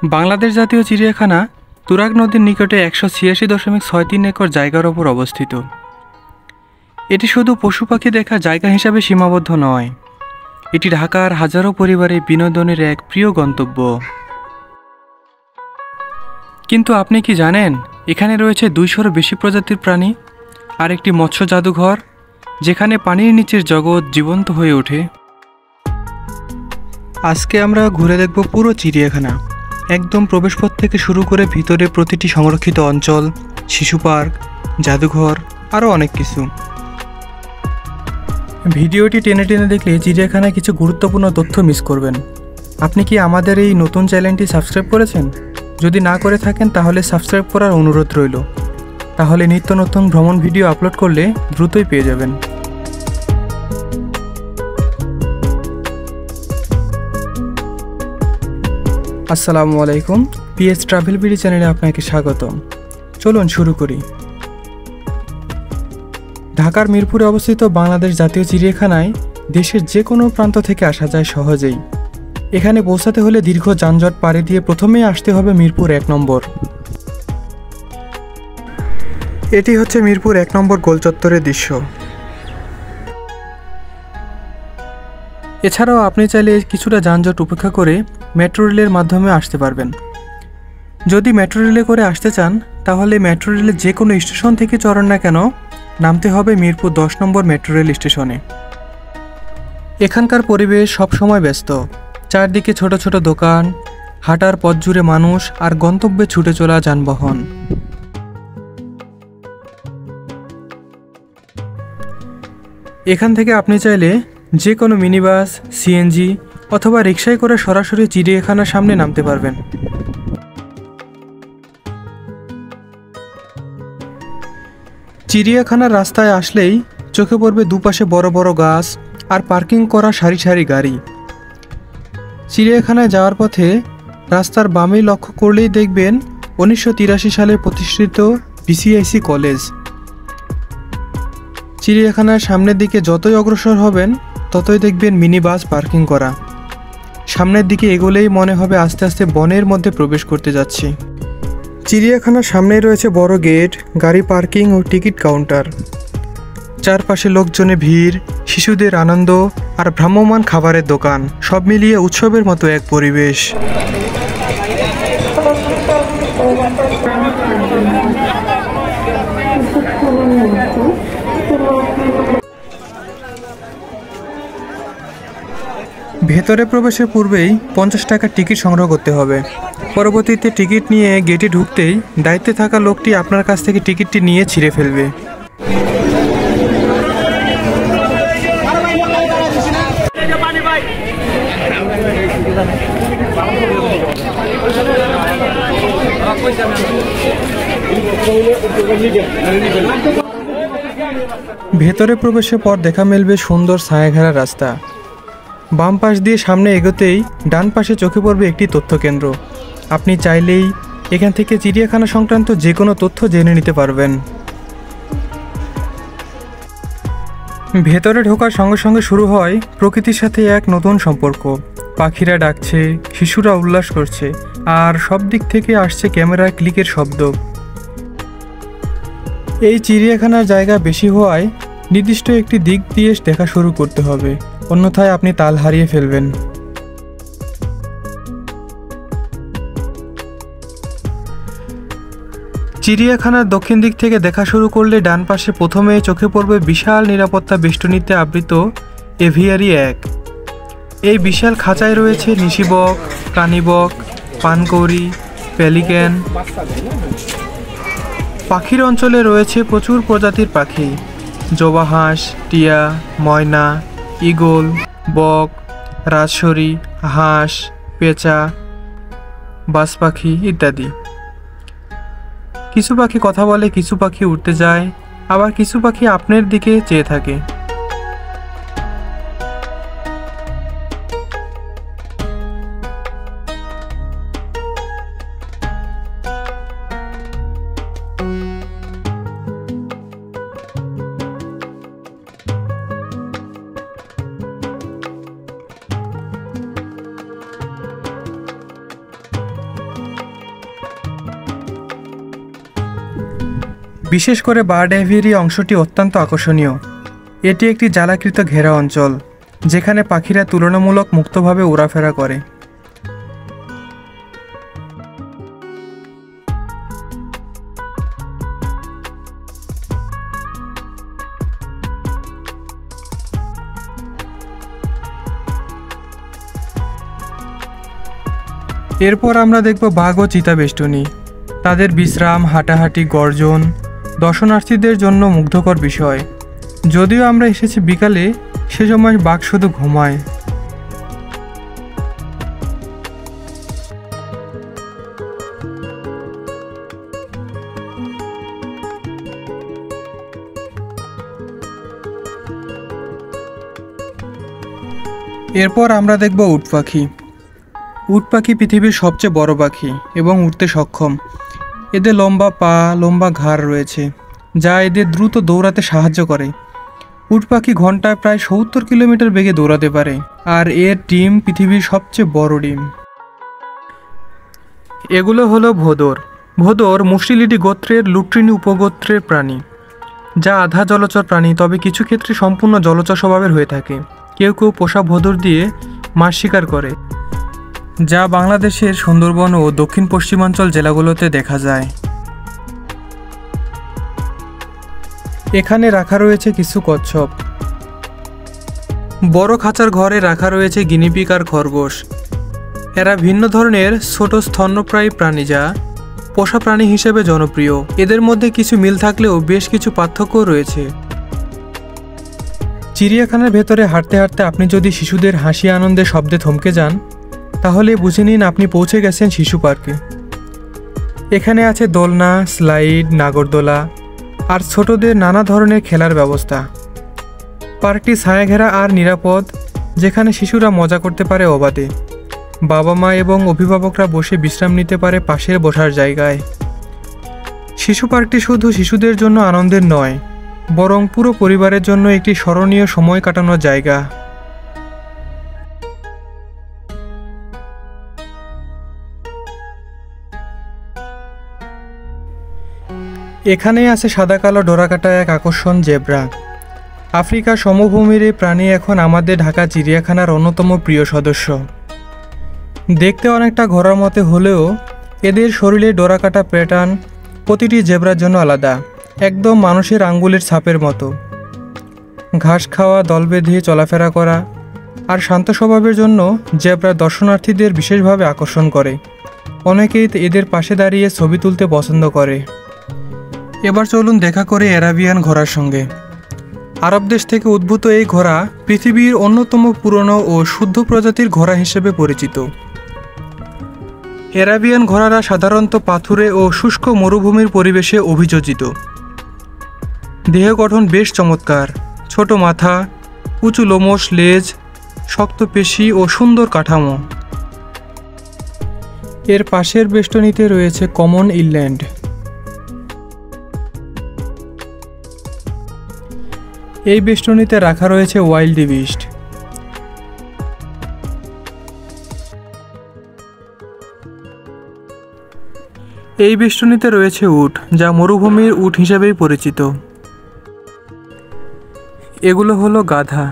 বাংলাদেশ জাতীয় চিড়িয়াখানা তুরাগ নদীর নিকটে ১৮৬.৬৩ একর জায়গার ওপর অবস্থিত। এটি শুধু পশু পাখি দেখার জায়গা হিসাবে সীমাবদ্ধ নয়, এটি ঢাকার হাজারো পরিবারের বিনোদনের এক প্রিয় গন্তব্য। কিন্তু আপনি কি জানেন, এখানে রয়েছে ২০০-র বেশি প্রজাতির প্রাণী আর একটি মৎস্য জাদুঘর, যেখানে পানির নিচের জগৎ জীবন্ত হয়ে ওঠে। আজকে আমরা ঘুরে দেখব পুরো চিড়িয়াখানা, একদম প্রবেশপথ থেকে শুরু করে ভিতরে প্রতিটি সংরক্ষিত অঞ্চল, শিশু পার্ক, জাদুঘর আরও অনেক কিছু। ভিডিওটি টেনে টেনে দেখলে চিড়িয়াখানায় কিছু গুরুত্বপূর্ণ তথ্য মিস করবেন। আপনি কি আমাদের এই নতুন চ্যানেলটি সাবস্ক্রাইব করেছেন? যদি না করে থাকেন তাহলে সাবস্ক্রাইব করার অনুরোধ রইল, তাহলে নিত্য নতুন ভ্রমণ ভিডিও আপলোড করলে দ্রুতই পেয়ে যাবেন। আসসালামু আলাইকুম, পিএস ট্রাভেল বিডি চ্যানেলে আপনাকে স্বাগতম। চলুন শুরু করি। ঢাকার মিরপুরে অবস্থিত বাংলাদেশ জাতীয় চিড়িয়াখানায় দেশের যে কোনো প্রান্ত থেকে আসা যায় সহজেই। এখানে পৌঁছাতে হলে দীর্ঘ যানজট পাড়ি দিয়ে প্রথমেই আসতে হবে মিরপুর ১ নম্বর। এটি হচ্ছে মিরপুর ১ নম্বর গোলচত্বরের দৃশ্য। এছাড়াও আপনি চাইলে কিছুটা যানজট উপেক্ষা করে মেট্রো রেলের মাধ্যমে আসতে পারবেন। যদি মেট্রো রেলে করে আসতে চান তাহলে মেট্রো রেলের যে কোনো স্টেশন থেকে চড়েন না কেন, নামতে হবে মিরপুর ১০ নম্বর মেট্রো রেল স্টেশনে। এখানকার পরিবেশ সবসময় ব্যস্ত, চারদিকে ছোট ছোট দোকান, হাঁটার পথ জুড়ে মানুষ আর গন্তব্যে ছুটে চলা যানবাহন। এখান থেকে আপনি চাইলে যে কোনো মিনিবাস, সিএনজি অথবা রিকশায় করে সরাসরি চিড়িয়াখানার সামনে নামতে পারবেন। চিড়িয়াখানার রাস্তায় আসলেই চোখে পড়বে দুপাশে বড় বড় গাছ আর পার্কিং করা সারি সারি গাড়ি। চিড়িয়াখানায় যাওয়ার পথে রাস্তার বামেই লক্ষ্য করলেই দেখবেন ১৯৮৩ সালে প্রতিষ্ঠিত বিসিআইসি কলেজ। চিড়িয়াখানার সামনের দিকে যতই অগ্রসর হবেন ততই দেখবেন মিনি বাস পার্কিং করা। সামনের দিকে এগোলেই মনে হবে আস্তে আস্তে বনের মধ্যে প্রবেশ করতে যাচ্ছি। চিড়িয়াখানার সামনেই রয়েছে বড় গেট, গাড়ি পার্কিং ও টিকিট কাউন্টার। চারপাশে লোকজনে ভিড়, শিশুদের আনন্দ আর ভ্রাম্যমাণ খাবারের দোকান, সব মিলিয়ে উৎসবের মতো এক পরিবেশ। ভেতরে প্রবেশের পূর্বেই ৫০ টাকার টিকিট সংগ্রহ করতে হবে। পরবর্তীতে টিকিট নিয়ে গেটে ঢুকতেই দায়িত্বে থাকা লোকটি আপনার কাছ থেকে টিকিটটি নিয়ে ছিঁড়ে ফেলবে। ভেতরে প্রবেশের পর দেখা মিলবে সুন্দর ছায়াঘেরা রাস্তা। বাম পাশ দিয়ে সামনে এগোতেই ডান পাশে চোখে পড়বে একটি তথ্য কেন্দ্র। আপনি চাইলেই এখান থেকে চিড়িয়াখানা সংক্রান্ত যে কোনো তথ্য জেনে নিতে পারবেন। ভেতরে ঢোকার সঙ্গে সঙ্গে শুরু হয় প্রকৃতির সাথে এক নতুন সম্পর্ক। পাখিরা ডাকছে, শিশুরা উল্লাস করছে, আর সব দিক থেকে আসছে ক্যামেরার ক্লিকের শব্দ। এই চিড়িয়াখানার জায়গা বেশি হওয়ায় নির্দিষ্ট একটি দিক দিয়ে দেখা শুরু করতে হবে, অন্যথায় আপনি তাল হারিয়ে ফেলবেন। চিড়িয়াখানার দক্ষিণ দিক থেকে দেখা শুরু করলে ডান পাশে প্রথমে চোখে পড়বে বিশাল নিরাপত্তা বেষ্টনীতে আবৃত এভিয়ারি ১। এই বিশাল খাঁচায় রয়েছে নিশিবক, কানিবক, পানকৌড়ি, পেলিক্যান। পাখির অঞ্চলে রয়েছে প্রচুর প্রজাতির পাখি, জবা হাঁস, টিয়া, ময়না, ঈগল, বক, রাজশরী, হাঁস, পেঁচা, বাজ পাখি ইত্যাদি। কিছু পাখি কথা বলে, কিছু পাখি উড়তে যায়, আবার কিছু পাখি আপনার দিকে চেয়ে থাকে। বিশেষ করে বার্ড অ্যাভিয়ারি অংশটি অত্যন্ত আকর্ষণীয়। এটি একটি জালাকৃত ঘেরা অঞ্চল, যেখানে পাখিরা তুলনামূলক মুক্তভাবে ঘোরাফেরা করে। এরপর আমরা দেখব বাঘ ও চিতা বেষ্টনী। তাদের বিশ্রাম, হাঁটাহাঁটি, গর্জন দর্শনার্থীদের জন্য মুগ্ধকর বিষয়। যদিও আমরা এসেছি বিকালে, সে সময় বাঘ শুধু ঘুমায়। এরপর আমরা দেখব উট পাখি। উট পাখি পৃথিবীর সবচেয়ে বড় পাখি এবং উঠতে সক্ষম। এদের লম্বা পা, লম্বা ঘাড় রয়েছে, যা এদের দ্রুত দৌড়াতে সাহায্য করে। উট পাখি ঘন্টায় প্রায় 70 কিলোমিটার বেগে দৌড়াতে পারে, আর এর ডিম পৃথিবীর সবচেয়ে বড় ডিম। এগুলো হলো ভোঁদর। ভোঁদর মুসটিলিডি গোত্রের লুট্রিনি উপগোত্রের প্রাণী, যা আধা জলচর প্রাণী, তবে কিছু ক্ষেত্রে সম্পূর্ণ জলচর স্বভাবের হয়ে থাকে। কেউ কেউ পোষা ভোঁদর দিয়ে মাছ শিকার করে, যা বাংলাদেশের সুন্দরবন ও দক্ষিণ পশ্চিমাঞ্চল জেলাগুলোতে দেখা যায়। এখানে রাখা রয়েছে কিছু কচ্ছপ। বড় খাঁচার ঘরে রাখা রয়েছে গিনিপিগ আর খরগোশ। এরা ভিন্ন ধরনের ছোট স্তন্যপ্রায়ী প্রাণী, যা পোষা প্রাণী হিসেবে জনপ্রিয়। এদের মধ্যে কিছু মিল থাকলেও বেশ কিছু পার্থক্য রয়েছে। চিড়িয়াখানার ভেতরে হাঁটতে হাঁটতে আপনি যদি শিশুদের হাসি আনন্দের শব্দে থমকে যান, তাহলে বুঝে নিন আপনি পৌঁছে গেছেন শিশু পার্কে। এখানে আছে দোলনা, স্লাইড, নাগরদোলা আর ছোটদের নানা ধরনের খেলার ব্যবস্থা। পার্কটি ছায়াঘেরা আর নিরাপদ, যেখানে শিশুরা মজা করতে পারে অবাধে। বাবা মা এবং অভিভাবকরা বসে বিশ্রাম নিতে পারে পাশের বসার জায়গায়। শিশু পার্কটি শুধু শিশুদের জন্য আনন্দের নয়, বরং পুরো পরিবারের জন্য একটি স্মরণীয় সময় কাটানোর জায়গা। এখানেই আছে সাদা কালো ডোরাকাটা এক আকর্ষণ, জেব্রা। আফ্রিকার সমভূমির এই প্রাণী এখন আমাদের ঢাকা চিড়িয়াখানার অন্যতম প্রিয় সদস্য। দেখতে অনেকটা ঘোড়ার মতো হলেও এদের শরীরে ডোরাকাটা প্যাটার্ন প্রতিটি জেব্রার জন্য আলাদা, একদম মানুষের আঙ্গুলের ছাপের মতো। ঘাস খাওয়া, দল বেঁধে চলাফেরা করা আর শান্ত স্বভাবের জন্য জেব্রা দর্শনার্থীদের বিশেষভাবে আকর্ষণ করে। অনেকেই এদের পাশে দাঁড়িয়ে ছবি তুলতে পছন্দ করে। এবার চলুন দেখা করে অ্যারাবিয়ান ঘোড়ার সঙ্গে। আরব দেশ থেকে উদ্ভূত এই ঘোড়া পৃথিবীর অন্যতম পুরনো ও শুদ্ধ প্রজাতির ঘোড়া হিসেবে পরিচিত। অ্যারাবিয়ান ঘোড়ারা সাধারণত পাথুরে ও শুষ্ক মরুভূমির পরিবেশে অভিযোজিত। দেহ গঠন বেশ চমৎকার, ছোট মাথা, উঁচু লোমশ লেজ, শক্ত পেশি ও সুন্দর কাঠামো। এর পাশের বেষ্টনীতে রয়েছে কমন ইল্যান্ড। এই বেষ্টনীতে রাখা রয়েছে ওয়াইল্ড বিস্ট। এই বেষ্টনীতে রয়েছে উট, যা মরুভূমির উট হিসেবেই পরিচিত। এগুলো হলো গাধা।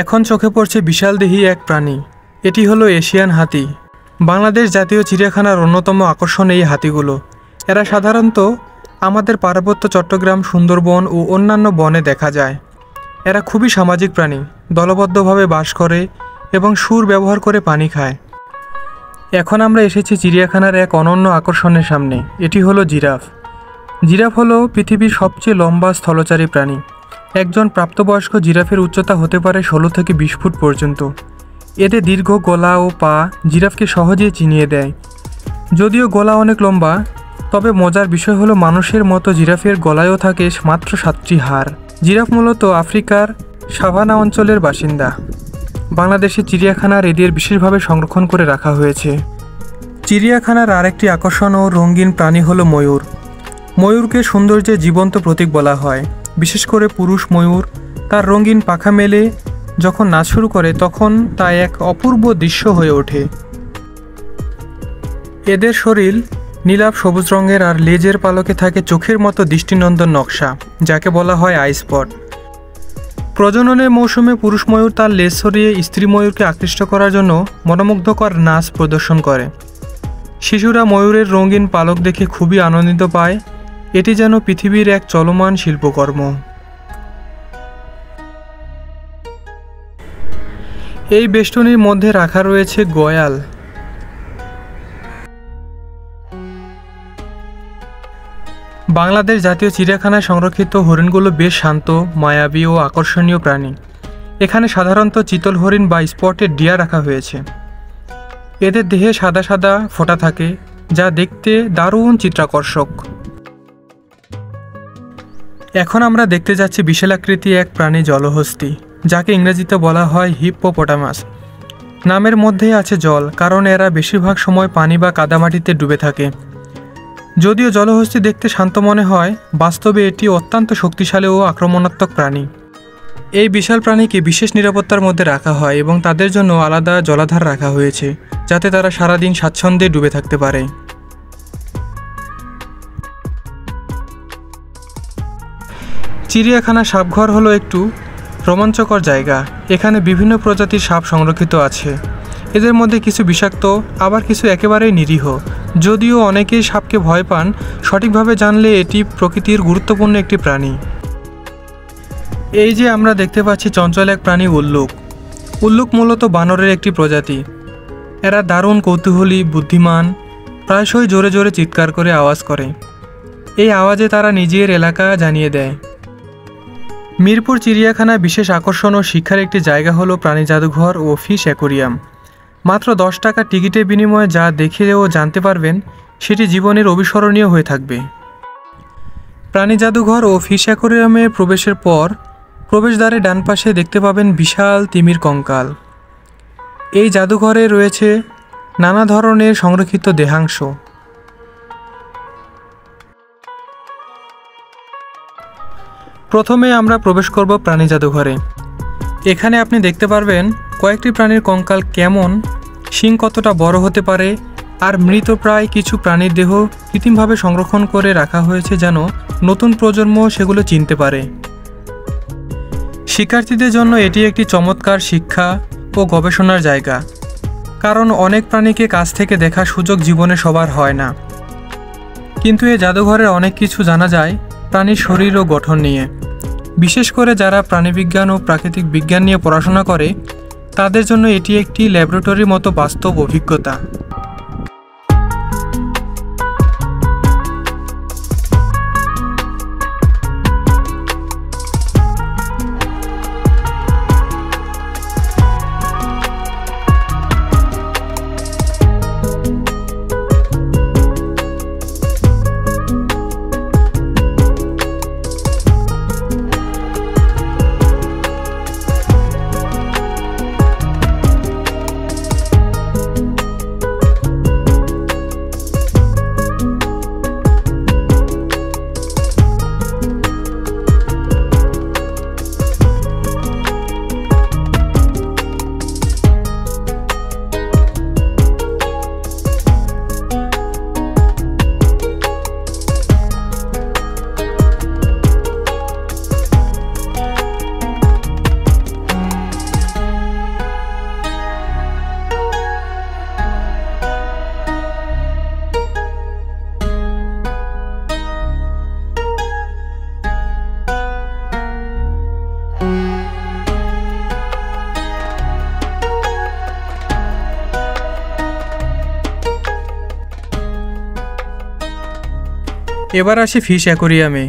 এখন চোখে পড়ছে বিশালদেহী এক প্রাণী। এটি হলো এশিয়ান হাতি। বাংলাদেশ জাতীয় চিড়িয়াখানার অন্যতম আকর্ষণ এই হাতিগুলো। এরা সাধারণত আমাদের পার্বত্য চট্টগ্রাম, সুন্দরবন ও অন্যান্য বনে দেখা যায়। এরা খুবই সামাজিক প্রাণী, দলবদ্ধভাবে বাস করে এবং সুর ব্যবহার করে পানি খায়। এখন আমরা এসেছি চিড়িয়াখানার এক অনন্য আকর্ষণের সামনে। এটি হলো জিরাফ। জিরাফ হলো পৃথিবীর সবচেয়ে লম্বা স্থলচারী প্রাণী। একজন প্রাপ্তবয়স্ক জিরাফের উচ্চতা হতে পারে 16 থেকে 20 ফুট পর্যন্ত। এদের দীর্ঘ গলা ও পা জিরাফকে সহজেই চিনিয়ে দেয়। যদিও গলা অনেক লম্বা, তবে মজার বিষয় হলো মানুষের মতো জিরাফের গলায়ও থাকে মাত্র 7টি হাড়। জিরাফ মূলত আফ্রিকার সাভানা অঞ্চলের বাসিন্দা। বাংলাদেশের চিড়িয়াখানার এদের বিশেষভাবে সংরক্ষণ করে রাখা হয়েছে। চিড়িয়াখানার আরেকটি আকর্ষণ ও রঙিন প্রাণী হলো ময়ূর। ময়ূরকে সৌন্দর্যের জীবন্ত প্রতীক বলা হয়। বিশেষ করে পুরুষ ময়ূর তার রঙিন পাখা মেলে যখন নাচ শুরু করে, তখন তা এক অপূর্ব দৃশ্য হয়ে ওঠে। এদের শরীর নীলাভ সবুজ রঙের আর লেজের পালকে থাকে চোখের মতো দৃষ্টিনন্দন নকশা, যাকে বলা হয় আই স্পট। প্রজননের মৌসুমে পুরুষ ময়ূর তার লেজ সরিয়ে স্ত্রী ময়ূরকে আকৃষ্ট করার জন্য মনোমুগ্ধকর নাচ প্রদর্শন করে। শিশুরা ময়ূরের রঙিন পালক দেখে খুবই আনন্দিত পায়। এটি যেন পৃথিবীর এক চলমান শিল্পকর্ম। এই বেষ্টনীর মধ্যে রাখা রয়েছে গয়াল। বাংলাদেশ জাতীয় চিড়িয়াখানায় সংরক্ষিত হরিণগুলো বেশ শান্ত, মায়াবী ও আকর্ষণীয় প্রাণী। এখানে সাধারণত চিতল হরিণ বা স্পটেড ডিয়ার রাখা হয়েছে। এদের দেহে সাদা সাদা ফোঁটা থাকে, যা দেখতে দারুণ চিত্রাকর্ষক। এখন আমরা দেখতে যাচ্ছি বিশালাকৃতি এক প্রাণী জলহস্তী, যাকে ইংরেজিতে বলা হয় হিপ্পোপটামাস। নামের মধ্যেই আছে জল, কারণ এরা বেশিরভাগ সময় পানি বা কাদামাটিতে ডুবে থাকে। যদিও জলহস্তী দেখতে শান্ত মনে হয়, বাস্তবে এটি অত্যন্ত শক্তিশালী ও আক্রমণাত্মক প্রাণী। এই বিশাল প্রাণীকে বিশেষ নিরাপত্তার মধ্যে রাখা হয় এবং তাদের জন্য আলাদা জলাধার রাখা হয়েছে, যাতে তারা সারাদিন স্বাচ্ছন্দ্যে ডুবে থাকতে পারে। চিড়িয়াখানা সাপঘর হলো একটু রোমাঞ্চকর জায়গা। এখানে বিভিন্ন প্রজাতির সাপ সংরক্ষিত আছে। এদের মধ্যে কিছু বিষাক্ত, আবার কিছু একেবারেই নিরীহ। যদিও অনেকেই সাপকে ভয় পান, সঠিকভাবে জানলে এটি প্রকৃতির গুরুত্বপূর্ণ একটি প্রাণী। এই যে আমরা দেখতে পাচ্ছি চঞ্চল এক প্রাণী উল্লুক। উল্লুক মূলত বানরের একটি প্রজাতি। এরা দারুণ কৌতূহলী, বুদ্ধিমান, প্রায়শই জোরে জোরে চিৎকার করে আওয়াজ করে। এই আওয়াজে তারা নিজের এলাকা জানিয়ে দেয়। মিরপুর চিড়িয়াখানায় বিশেষ আকর্ষণ ও শিক্ষার একটি জায়গা হলো প্রাণী জাদুঘর ও ফিশ অ্যাকোরিয়াম। মাত্র 10 টাকা টিকিটের বিনিময়ে যা দেখে ও জানতে পারবেন, সেটি জীবনের অবিস্মরণীয় হয়ে থাকবে। প্রাণী জাদুঘর ও ফিশ অ্যাকোরিয়ামে প্রবেশের পর প্রবেশদ্বারে ডান পাশে দেখতে পাবেন বিশাল তিমির কঙ্কাল। এই জাদুঘরে রয়েছে নানা ধরনের সংরক্ষিত দেহাংশ। প্রথমে আমরা প্রবেশ করব প্রাণী জাদুঘরে। এখানে আপনি দেখতে পারবেন কয়েকটি প্রাণীর কঙ্কাল কেমন, শিং কতটা বড় হতে পারে, আর মৃতপ্রায় কিছু প্রাণীর দেহ কৃত্রিমভাবে সংরক্ষণ করে রাখা হয়েছে যেন নতুন প্রজন্ম সেগুলো চিনতে পারে। শিক্ষার্থীদের জন্য এটি একটি চমৎকার শিক্ষা ও গবেষণার জায়গা, কারণ অনেক প্রাণীকে কাছ থেকে দেখার সুযোগ জীবনে সবার হয় না। কিন্তু এই জাদুঘরে অনেক কিছু জানা যায় প্রাণীর শরীর ও গঠন নিয়ে। বিশেষ করে যারা প্রাণীবিজ্ঞান ও প্রাকৃতিক বিজ্ঞান নিয়ে পড়াশোনা করে, তাদের জন্য এটি একটি ল্যাবরেটরির মতো বাস্তব অভিজ্ঞতা। এবার আসি ফিশ অ্যাকোরিয়ামে।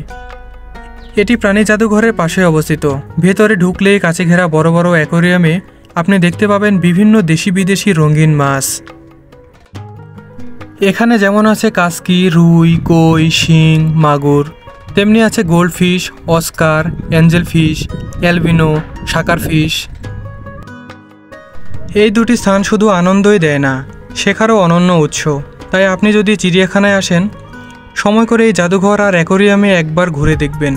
এটি প্রাণী জাদুঘরের পাশে অবস্থিত। ভেতরে ঢুকলে কাছে ঘেরা বড় বড় অ্যাকোরিয়ামে আপনি দেখতে পাবেন বিভিন্ন দেশি বিদেশি রঙিন মাছ। এখানে যেমন আছে কাসকি, রুই, কই, শিং, মাগুর, তেমনি আছে gold fish, Oscar, Angel fish, albino, সাকার ফিশ। এই দুটি স্থান শুধু আনন্দই দেয় না, শেখারও অনন্য উৎস। তাই আপনি যদি চিড়িয়াখানায় আসেন, সময় করে এই জাদুঘর আর অ্যাকোরিয়ামে একবার ঘুরে দেখবেন।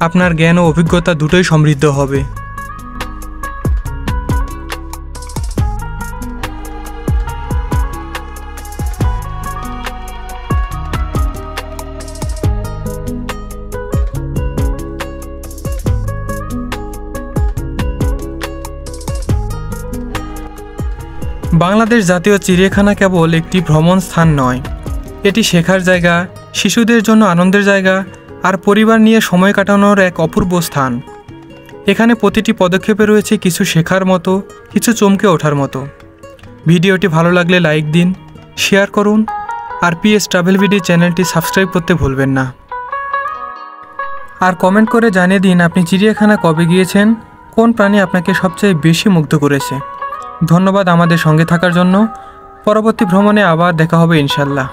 আপনার জ্ঞান ও অভিজ্ঞতা দুটোই সমৃদ্ধ হবে। বাংলাদেশ জাতীয় চিড়িয়াখানা কেবল একটি ভ্রমণ স্থান নয়, এটি শেখার জায়গা, শিশুদের জন্য আনন্দের জায়গা আর পরিবার নিয়ে সময় কাটানোর এক অপূর্ব স্থান। এখানে প্রতিটি পদক্ষেপে রয়েছে কিছু শেখার মতো, কিছু চমকে ওঠার মতো। ভিডিওটি ভালো লাগলে লাইক দিন, শেয়ার করুন আর পিএস ট্রাভেল ভিডিও চ্যানেলটি সাবস্ক্রাইব করতে ভুলবেন না। আর কমেন্ট করে জানিয়ে দিন আপনি চিড়িয়াখানা কবে গিয়েছেন, কোন প্রাণী আপনাকে সবচেয়ে বেশি মুগ্ধ করেছে। ধন্যবাদ আমাদের সঙ্গে থাকার জন্য। পরবর্তী ভ্রমণে আবার দেখা হবে ইনশাল্লাহ।